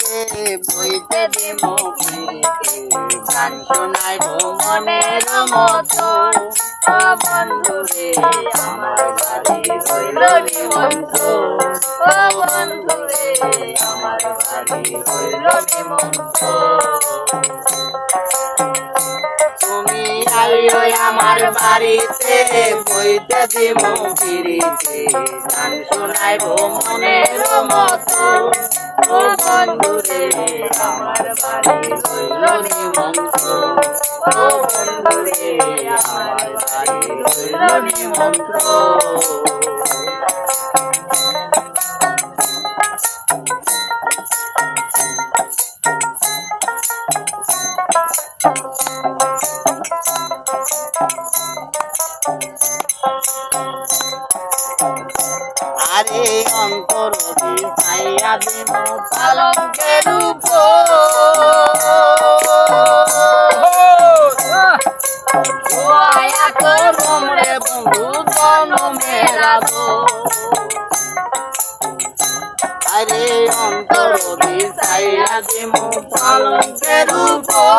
বইতে দিব ফিরিতে গান শোনাইব মনের মতো ও বন্ধু রে আমার বাড়ি রইল নিমন্ত্রণ ও বন্ধু রে আমার বাড়ি রইল নিমন্ত্রণ তুমি আইও আমার বাড়িতে বইতে দিব ফিরিতে গান শোনাইব মনের মতো ও বন্ধু রে আমার বাড়ি রইল নিমন্ত্রণ ও বন্ধু রে আমার বাড়ি রইল নিমন্ত্রণ আরে অন্তর বিছাইয়া দিব পালঙ্কের উপর করম রে বন্ধু জনমের আরে অন্তর বিছাইয়া দিব পালঙ্কের উপর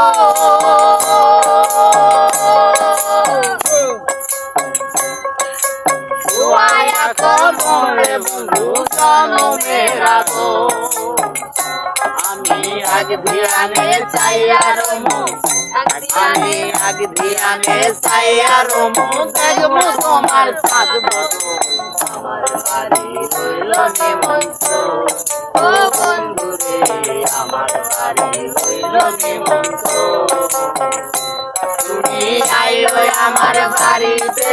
বন্ধু জনমের আমি আগ ধিয়ানে চাইয়া রমু আমি আগ ধিয়ানে চাইয়া রমু দেখবো তোমার সাজ বধু আমার বাড়ি রইল নিমন্ত্রণ ও বন্ধু রে আমার বাড়ি রইল নিমন্ত্রণ তুমি আইও আমার বাড়িতে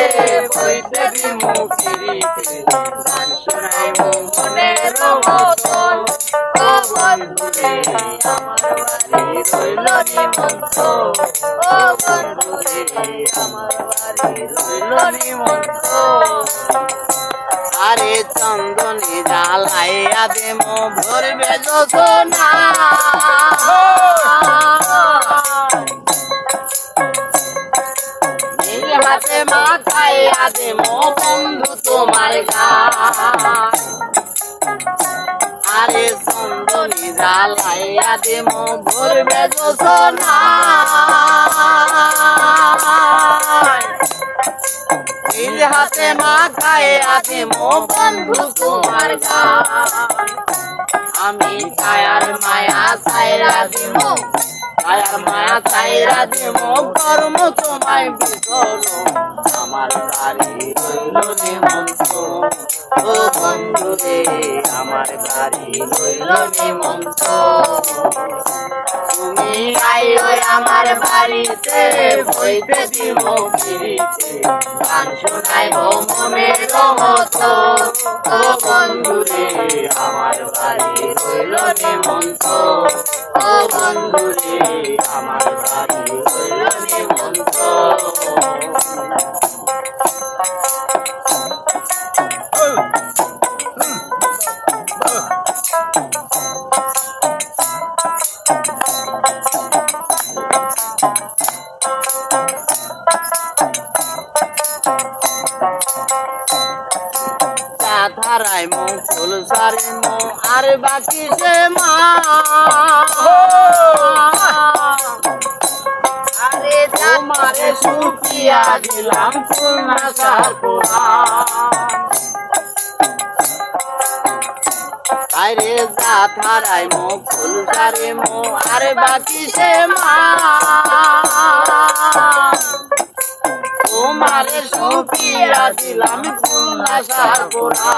বইতে দিব ফিরিতে গান শোনাইব মনের মতন ও বন্ধু রে আমার বাড়ি রইল নিমন্ত্রণ ও বন্ধু রে আমার বাড়ি রইল নিমন্ত্রণ আরে চন্দনী জ্বালাইয়া দেমো ভরবে যোজনা হাতে মাথাইয়া দেমো বন্ধু তোমার গান আরে চন্দনী জ্বালাইয়া দেমো ভরবে যোজনা নিজ হাতে মাথাইয়া দেমো বন্ধু তোমার গান আমি ছায়ার মায়া ছাইরা দিব ছায়ার মায়া ছাইরা দিব কর্ম তোমায় বিতরণ আমার বাড়ি রইল নিমন্ত্রণ ও বন্ধু রে আমার বাড়ি রইল নিমন্ত্রণ তুমি আইও আমার বাড়িতে বইতে দিব ফিরিতে গান শোনাইব মনের মতন ও বন্ধু রে আমার বাড়ি রইল নিমন্ত্রণ ও বন্ধু রে আমার বাড়ি রইল নিমন্ত্রণ ধারায় মো ফুল সারি মো আর বাকি সে মা আরে তোমারে সুখিয়া দিলাম খুলনা আরে যা ধারায় মো ফুল সারি মো আর বাকি সে মা তোমারে সুখিয়া দিলাম খুলনা সারপুরা